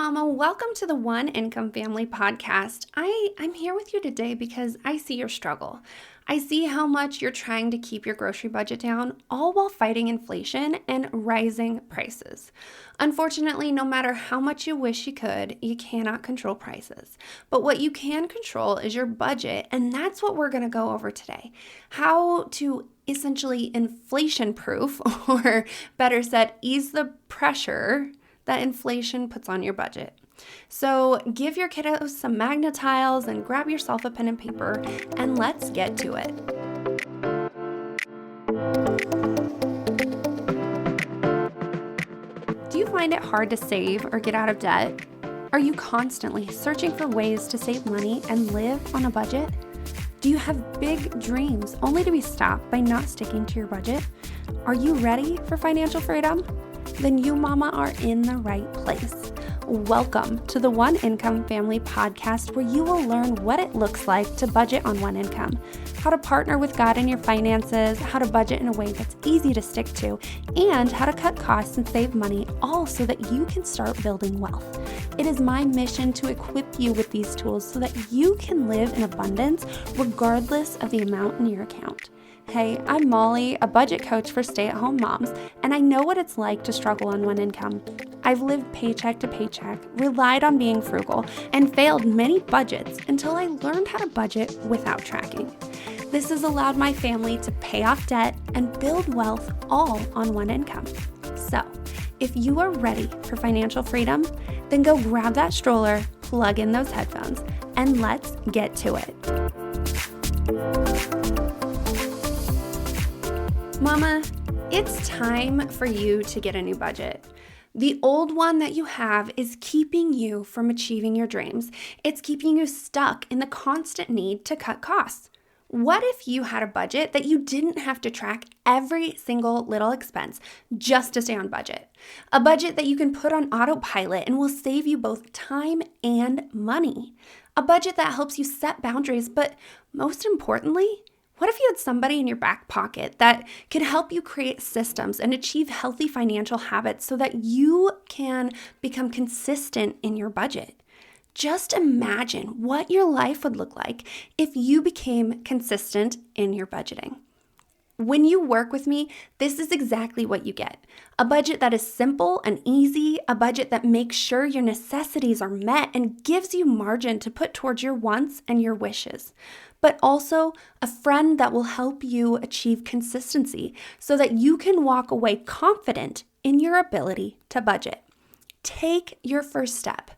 Mama. Welcome to the One Income Family podcast. I'm here with you today because I see your struggle. I see how much you're trying to keep your grocery budget down, all while fighting inflation and rising prices. Unfortunately, no matter how much you wish you could, you cannot control prices. But what you can control is your budget, and that's what we're going to go over today. How to essentially inflation-proof, or better said, ease the pressure that inflation puts on your budget. So give your kiddos some magnatiles and grab yourself a pen and paper, and let's get to it. Do you find it hard to save or get out of debt? Are you constantly searching for ways to save money and live on a budget? Do you have big dreams only to be stopped by not sticking to your budget? Are you ready for financial freedom? Then you, Mama, are in the right place. Welcome to the One Income Family podcast, where you will learn what it looks like to budget on one income, how to partner with God in your finances, how to budget in a way that's easy to stick to, and how to cut costs and save money, all so that you can start building wealth. It is my mission to equip you with these tools so that you can live in abundance regardless of the amount in your account. Hey, I'm Molly, a budget coach for stay-at-home moms, and I know what it's like to struggle on one income. I've lived paycheck to paycheck, relied on being frugal, and failed many budgets until I learned how to budget without tracking. This has allowed my family to pay off debt and build wealth all on one income. So, if you are ready for financial freedom, then go grab that stroller, plug in those headphones, and let's get to it. Mama, it's time for you to get a new budget. The old one that you have is keeping you from achieving your dreams. It's keeping you stuck in the constant need to cut costs. What if you had a budget that you didn't have to track every single little expense just to stay on budget? A budget that you can put on autopilot and will save you both time and money. A budget that helps you set boundaries, but most importantly, what if you had somebody in your back pocket that could help you create systems and achieve healthy financial habits so that you can become consistent in your budget? Just imagine what your life would look like if you became consistent in your budgeting. When you work with me, this is exactly what you get. A budget that is simple and easy, a budget that makes sure your necessities are met and gives you margin to put towards your wants and your wishes. But also a friend that will help you achieve consistency so that you can walk away confident in your ability to budget. Take your first step.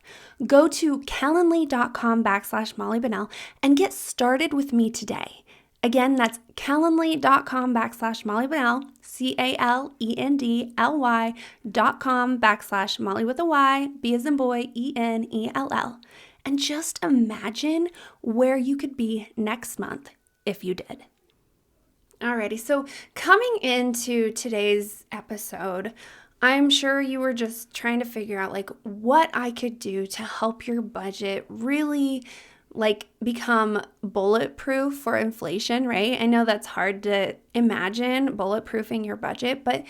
Go to calendly.com/Molly Bunnell and get started with me today. Again, that's calendly.com/Molly Bunnell, calendly.com/Molly with a Y, B as in boy, ENELL. And just imagine where you could be next month if you did. Alrighty, so coming into today's episode, I'm sure you were just trying to figure out what I could do to help your budget really become bulletproof for inflation, right? I know that's hard to imagine, bulletproofing your budget, but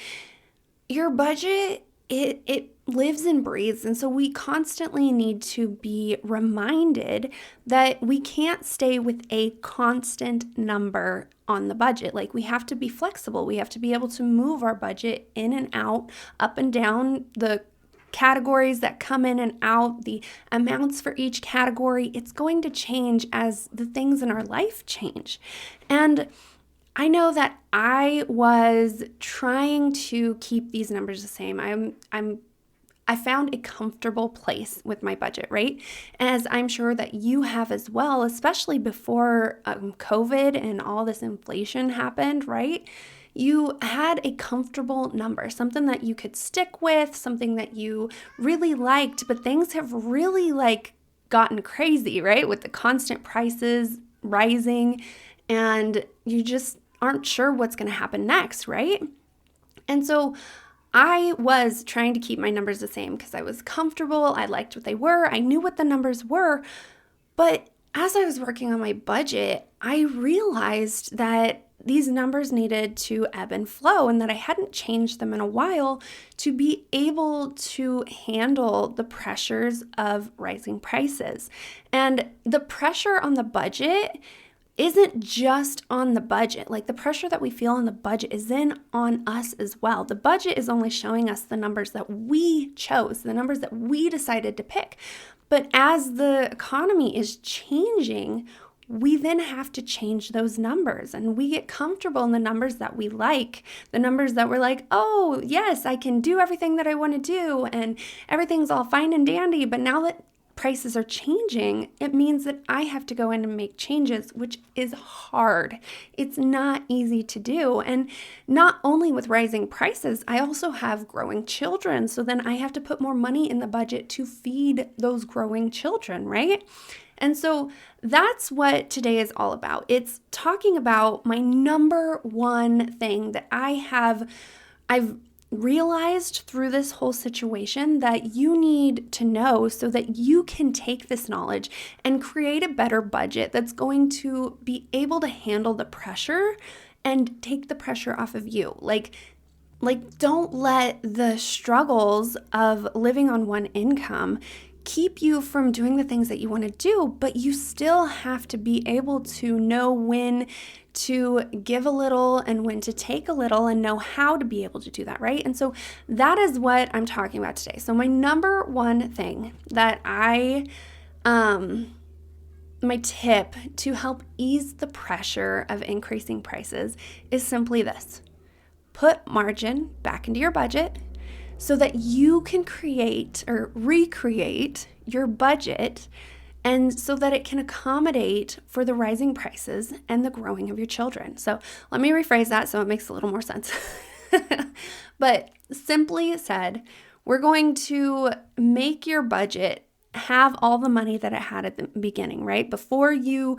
your budget, it lives and breathes. And so we constantly need to be reminded that we can't stay with a constant number on the budget. We have to be flexible. We have to be able to move our budget in and out, up and down the categories that come in and out, the amounts for each category. It's going to change as the things in our life change. And I know that I was trying to keep these numbers the same. I found a comfortable place with my budget, right? As I'm sure that you have as well, especially before COVID and all this inflation happened, right? You had a comfortable number, something that you could stick with, something that you really liked, but things have really gotten crazy, right? With the constant prices rising, and you just aren't sure what's going to happen next, right? And so I was trying to keep my numbers the same because I was comfortable. I liked what they were. I knew what the numbers were. But as I was working on my budget, I realized that these numbers needed to ebb and flow and that I hadn't changed them in a while to be able to handle the pressures of rising prices. And the pressure on the budget isn't just on the budget. Like the pressure that we feel on the budget is then on us as well. The budget is only showing us the numbers that we chose, the numbers that we decided to pick. But as the economy is changing, we then have to change those numbers and we get comfortable in the numbers that we like, the numbers that we're like, oh, yes, I can do everything that I want to do and everything's all fine and dandy. But now that prices are changing, it means that I have to go in and make changes, which is hard. It's not easy to do. And not only with rising prices, I also have growing children. So then I have to put more money in the budget to feed those growing children, right? And so that's what today is all about. It's talking about my number one thing that I've realized through this whole situation that you need to know so that you can take this knowledge and create a better budget that's going to be able to handle the pressure and take the pressure off of you. Like don't let the struggles of living on one income keep you from doing the things that you want to do, but you still have to be able to know when to give a little and when to take a little and know how to be able to do that, right? And so that is what I'm talking about today. So my number one thing that my tip to help ease the pressure of increasing prices is simply this: put margin back into your budget so that you can create or recreate your budget and so that it can accommodate for the rising prices and the growing of your children. So let me rephrase that so it makes a little more sense. But simply said, we're going to make your budget have all the money that it had at the beginning, right? Before you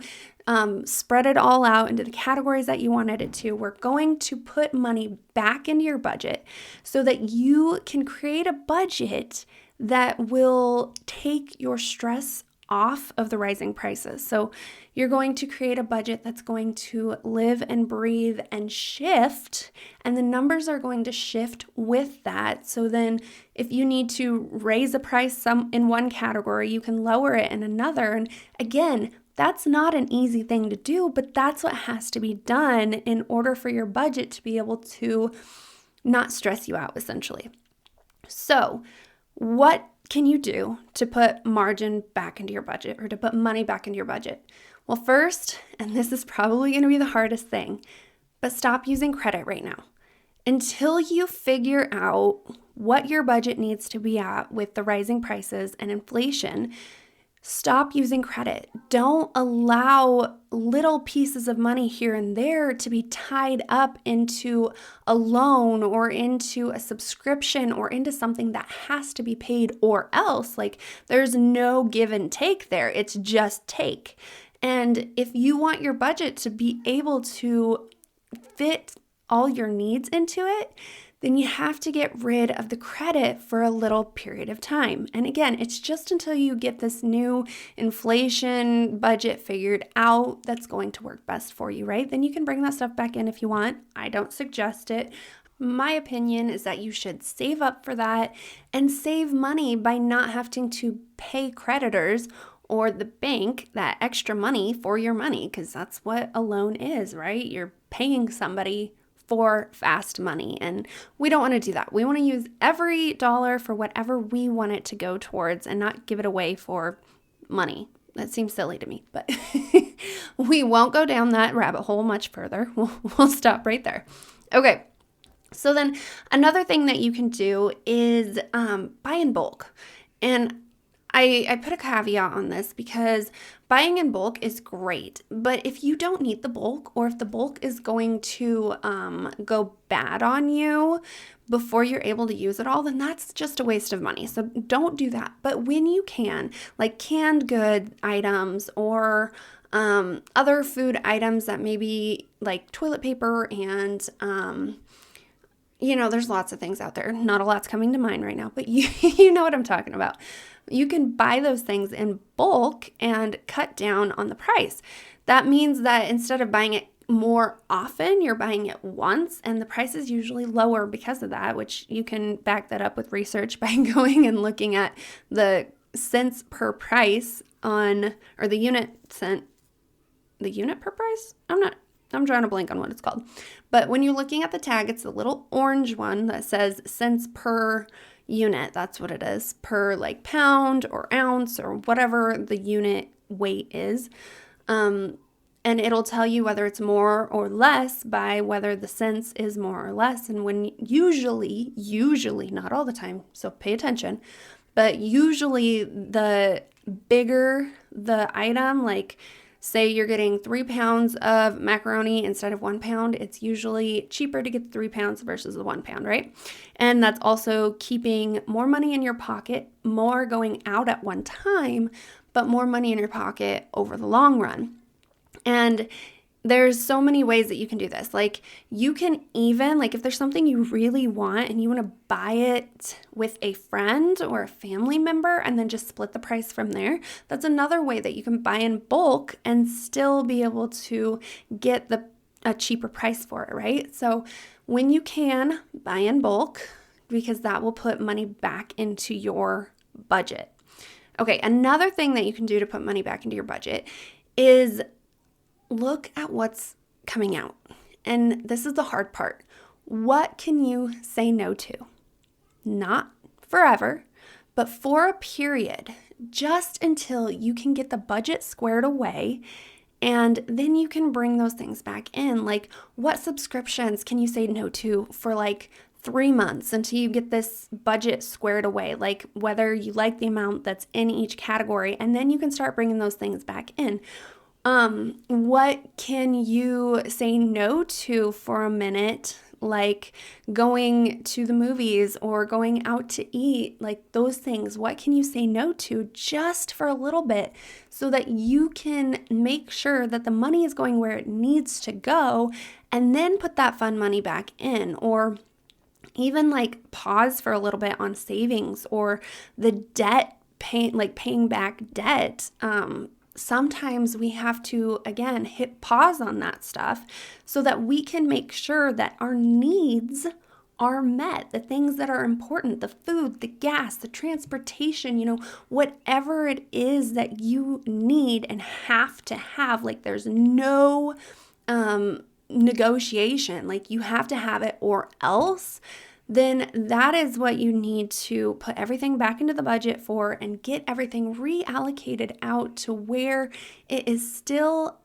spread it all out into the categories that you wanted it to, we're going to put money back into your budget so that you can create a budget that will take your stress off of the rising prices. So you're going to create a budget that's going to live and breathe and shift, and the numbers are going to shift with that. So then if you need to raise a price in one category, you can lower it in another. And again, that's not an easy thing to do, but that's what has to be done in order for your budget to be able to not stress you out, essentially. So what can you do to put margin back into your budget or to put money back into your budget? Well, first, and this is probably going to be the hardest thing, but stop using credit right now. Until you figure out what your budget needs to be at with the rising prices and inflation, stop using credit. Don't allow little pieces of money here and there to be tied up into a loan or into a subscription or into something that has to be paid or else. Like there's no give and take there. It's just take. And if you want your budget to be able to fit all your needs into it, then you have to get rid of the credit for a little period of time. And again, it's just until you get this new inflation budget figured out that's going to work best for you, right? Then you can bring that stuff back in if you want. I don't suggest it. My opinion is that you should save up for that and save money by not having to pay creditors or the bank that extra money for your money, because that's what a loan is, right? You're paying somebody for fast money, and we don't want to do that. We want to use every dollar for whatever we want it to go towards and not give it away for money. That seems silly to me, but we won't go down that rabbit hole much further. We'll stop right there. Okay, so then another thing that you can do is buy in bulk. And I put a caveat on this because buying in bulk is great, but if you don't need the bulk or if the bulk is going to go bad on you before you're able to use it all, then that's just a waste of money. So don't do that. But when you can, like canned good items or other food items that maybe like toilet paper and there's lots of things out there. Not a lot's coming to mind right now, but you know what I'm talking about. You can buy those things in bulk and cut down on the price. That means that instead of buying it more often, you're buying it once, and the price is usually lower because of that, which you can back that up with research by going and looking at the cents per price on, or the unit per price? I'm drawing a blank on what it's called. But when you're looking at the tag, it's the little orange one that says cents per unit. That's what it is, per like pound or ounce or whatever the unit weight is. And it'll tell you whether it's more or less by whether the cents is more or less. And when usually, not all the time, so pay attention, but usually the bigger the item, like say you're getting 3 pounds of macaroni instead of 1 pound, it's usually cheaper to get 3 pounds versus the 1 pound, right? And that's also keeping more money in your pocket, more going out at one time, but more money in your pocket over the long run. And there's so many ways that you can do this. Like you can even, like if there's something you really want and you want to buy it with a friend or a family member and then just split the price from there, that's another way that you can buy in bulk and still be able to get a cheaper price for it, right? So when you can, buy in bulk because that will put money back into your budget. Okay, another thing that you can do to put money back into your budget is look at what's coming out. And this is the hard part. What can you say no to? Not forever, but for a period, just until you can get the budget squared away, and then you can bring those things back in. Like what subscriptions can you say no to for like 3 months until you get this budget squared away, like whether you like the amount that's in each category, and then you can start bringing those things back in. What can you say no to for a minute, like going to the movies or going out to eat, like those things? What can you say no to just for a little bit so that you can make sure that the money is going where it needs to go and then put that fun money back in? Or even like pause for a little bit on savings or the debt, paying back debt. Sometimes we have to, again, hit pause on that stuff so that we can make sure that our needs are met, the things that are important, the food, the gas, the transportation, whatever it is that you need and have to have, like there's no negotiation, like you have to have it or else, then that is what you need to put everything back into the budget for and get everything reallocated out to where it is still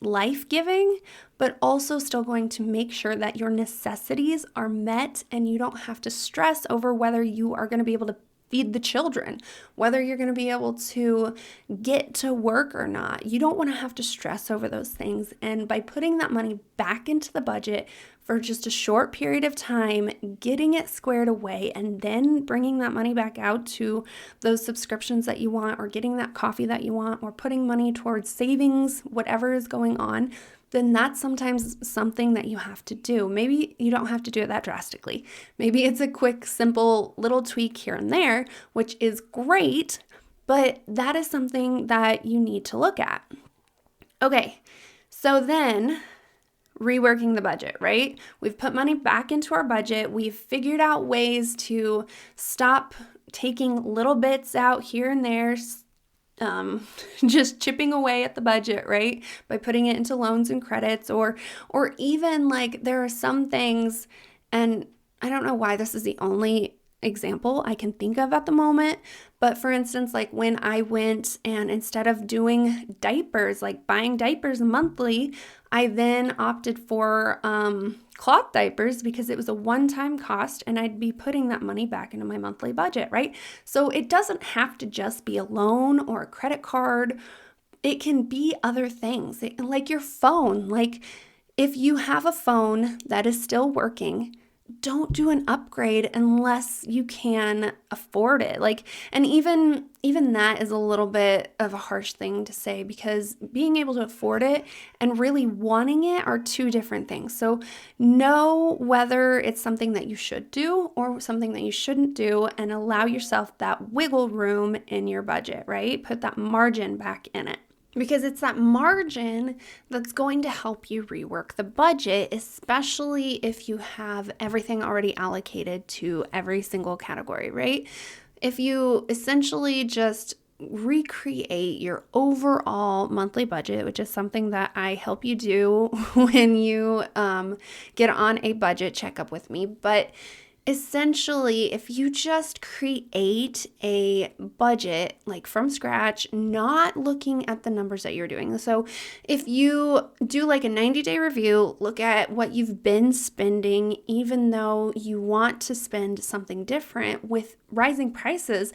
life-giving, but also still going to make sure that your necessities are met and you don't have to stress over whether you are going to be able to feed the children, whether you're going to be able to get to work or not. You don't want to have to stress over those things. And by putting that money back into the budget for just a short period of time, getting it squared away, and then bringing that money back out to those subscriptions that you want, or getting that coffee that you want, or putting money towards savings, whatever is going on, then that's sometimes something that you have to do. Maybe you don't have to do it that drastically. Maybe it's a quick, simple little tweak here and there, which is great, but that is something that you need to look at. Okay, so then reworking the budget, right? We've put money back into our budget. We've figured out ways to stop taking little bits out here and there, just chipping away at the budget, right? By putting it into loans and credits, or even like there are some things, and I don't know why this is the only example I can think of at the moment, but for instance, like when I went and instead of doing diapers, like buying diapers monthly, I then opted for cloth diapers because it was a one-time cost and I'd be putting that money back into my monthly budget, right? So it doesn't have to just be a loan or a credit card. It can be other things, like your phone. Like if you have a phone that is still working, don't do an upgrade unless you can afford it. And even that is a little bit of a harsh thing to say, because being able to afford it and really wanting it are two different things. So know whether it's something that you should do or something that you shouldn't do, and allow yourself that wiggle room in your budget, right? Put that margin back in it. Because it's that margin that's going to help you rework the budget, especially if you have everything already allocated to every single category, right? If you essentially just recreate your overall monthly budget, which is something that I help you do when you get on a budget checkup with me, but essentially, if you just create a budget like from scratch, not looking at the numbers that you're doing. So if you do like a 90-day review, look at what you've been spending, even though you want to spend something different with rising prices,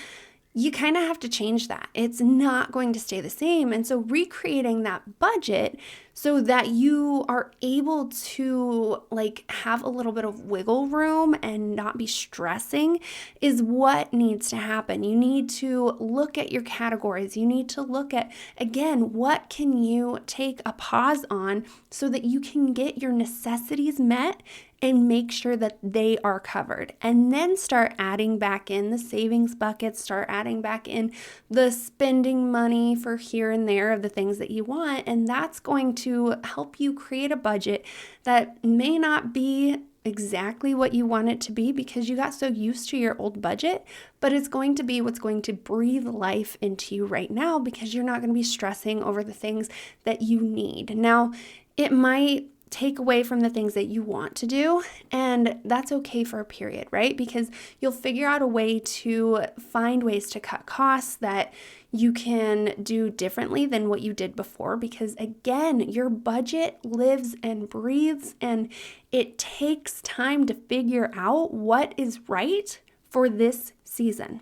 you kind of have to change that. It's not going to stay the same. And so recreating that budget so that you are able to like have a little bit of wiggle room and not be stressing is what needs to happen. You need to look at your categories. You need to look at, again, what can you take a pause on so that you can get your necessities met and make sure that they are covered. And then start adding back in the savings buckets, start adding back in the spending money for here and there of the things that you want. And that's going to help you create a budget that may not be exactly what you want it to be because you got so used to your old budget, but it's going to be what's going to breathe life into you right now because you're not going to be stressing over the things that you need. Now, it might take away from the things that you want to do, and that's okay for a period, right? Because you'll figure out a way to find ways to cut costs that you can do differently than what you did before, because again, your budget lives and breathes, and it takes time to figure out what is right for this season.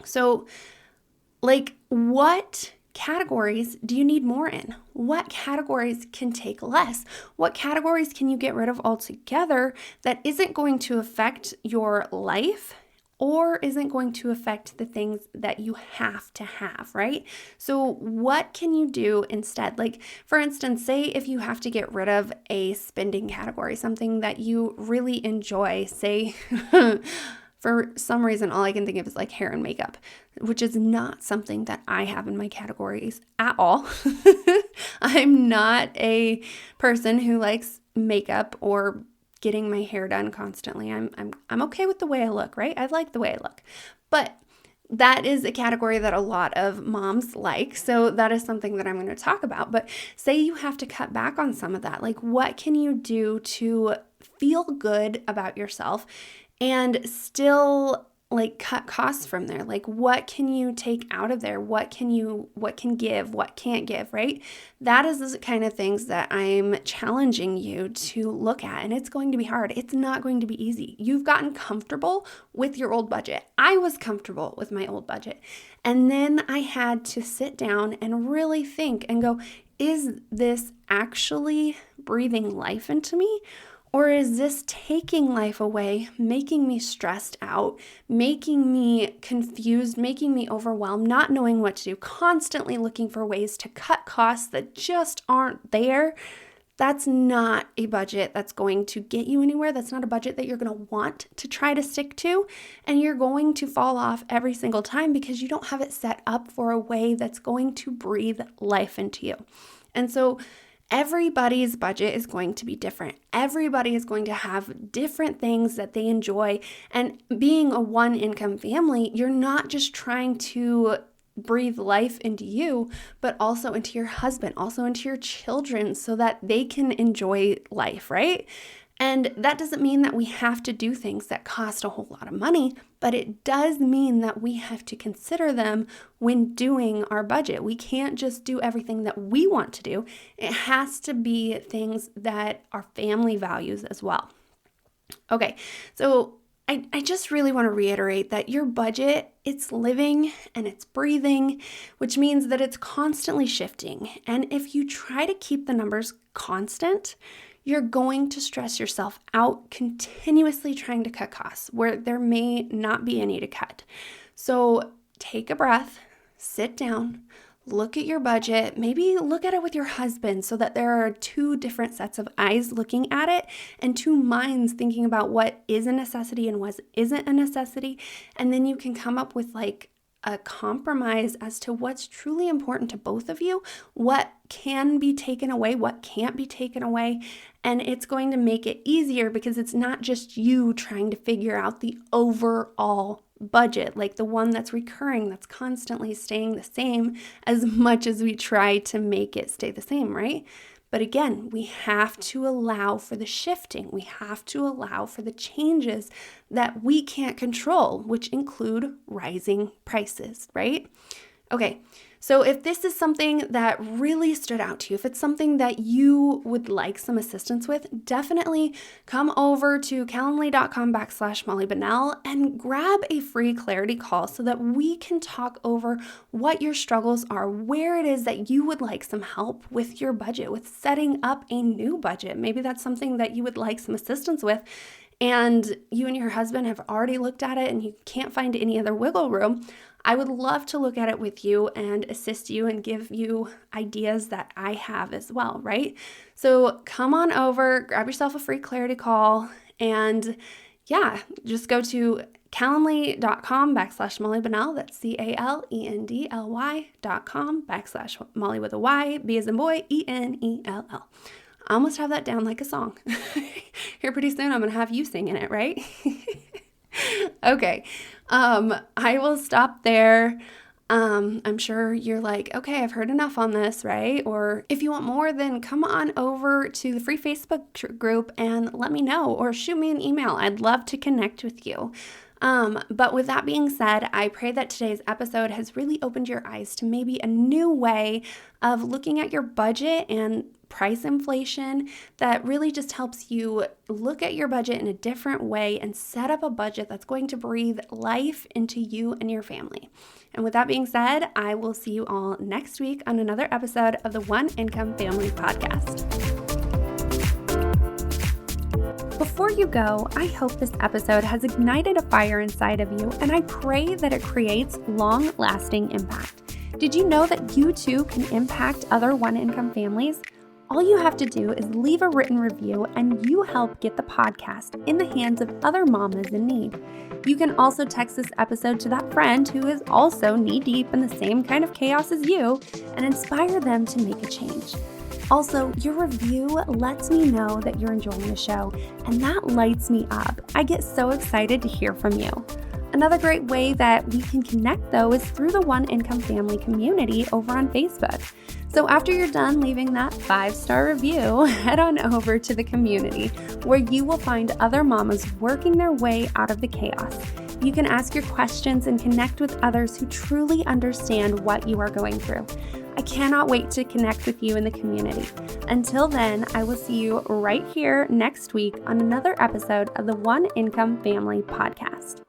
So, like, what categories do you need more in? What categories can take less? What categories can you get rid of altogether that isn't going to affect your life or isn't going to affect the things that you have to have, right? So what can you do instead? Like, for instance, say if you have to get rid of a spending category, something that you really enjoy, say, for some reason, all I can think of is like hair and makeup, which is not something that I have in my categories at all. I'm not a person who likes makeup or getting my hair done constantly. I'm okay with the way I look, right? I like the way I look. But that is a category that a lot of moms like. So that is something that I'm going to talk about. But say you have to cut back on some of that. Like, what can you do to feel good about yourself and still like cut costs from there? Like, what can you take out of there? What can give, what can't give, right? That is the kind of things that I'm challenging you to look at. And it's going to be hard. It's not going to be easy. You've gotten comfortable with your old budget. I was comfortable with my old budget. And then I had to sit down and really think and go, is this actually breathing life into me? Or is this taking life away, making me stressed out, making me confused, making me overwhelmed, not knowing what to do, constantly looking for ways to cut costs that just aren't there? That's not a budget that's going to get you anywhere. That's not a budget that you're going to want to try to stick to. And you're going to fall off every single time because you don't have it set up for a way that's going to breathe life into you. And so everybody's budget is going to be different. Everybody is going to have different things that they enjoy. And being a one-income family, you're not just trying to breathe life into you, but also into your husband, also into your children so that they can enjoy life, right? And that doesn't mean that we have to do things that cost a whole lot of money, but it does mean that we have to consider them when doing our budget. We can't just do everything that we want to do. It has to be things that our family values as well. Okay, so I just really want to reiterate that your budget, it's living and it's breathing, which means that it's constantly shifting. And if you try to keep the numbers constant, you're going to stress yourself out continuously trying to cut costs where there may not be any to cut. So take a breath, sit down, look at your budget, maybe look at it with your husband so that there are two different sets of eyes looking at it and two minds thinking about what is a necessity and what isn't a necessity. And then you can come up with like a compromise as to what's truly important to both of you, what can be taken away, what can't be taken away. And it's going to make it easier because it's not just you trying to figure out the overall budget, like the one that's recurring, that's constantly staying the same, as much as we try to make it stay the same, right? But again, we have to allow for the shifting. We have to allow for the changes that we can't control, which include rising prices, right? Okay, so if this is something that really stood out to you, if it's something that you would like some assistance with, definitely come over to calendly.com/Molly Bunnell and grab a free clarity call so that we can talk over what your struggles are, where it is that you would like some help with your budget, with setting up a new budget. Maybe that's something that you would like some assistance with, and you and your husband have already looked at it and you can't find any other wiggle room. I would love to look at it with you and assist you and give you ideas that I have as well, right? So come on over, grab yourself a free clarity call, and yeah, just go to calendly.com/Molly Bunnell. That's calendly.com/Molly with a Y, B as in boy, ENELL. I almost have that down like a song. Here pretty soon I'm going to have you singing it, right? Okay, I will stop there. I'm sure you're like, okay, I've heard enough on this, right? Or if you want more, then come on over to the free Facebook group and let me know, or shoot me an email. I'd love to connect with you. But with that being said, I pray that today's episode has really opened your eyes to maybe a new way of looking at your budget and price inflation that really just helps you look at your budget in a different way and set up a budget that's going to breathe life into you and your family. And with that being said, I will see you all next week on another episode of the One Income Family Podcast. Before you go, I hope this episode has ignited a fire inside of you, and I pray that it creates long-lasting impact. Did you know that you too can impact other one-income families? All you have to do is leave a written review, and you help get the podcast in the hands of other mamas in need. You can also text this episode to that friend who is also knee-deep in the same kind of chaos as you and inspire them to make a change. Also, your review lets me know that you're enjoying the show, and that lights me up. I get so excited to hear from you. Another great way that we can connect, though, is through the One Income Family community over on Facebook. So after you're done leaving that 5-star review, head on over to the community where you will find other mamas working their way out of the chaos. You can ask your questions and connect with others who truly understand what you are going through. I cannot wait to connect with you in the community. Until then, I will see you right here next week on another episode of the One Income Family Podcast.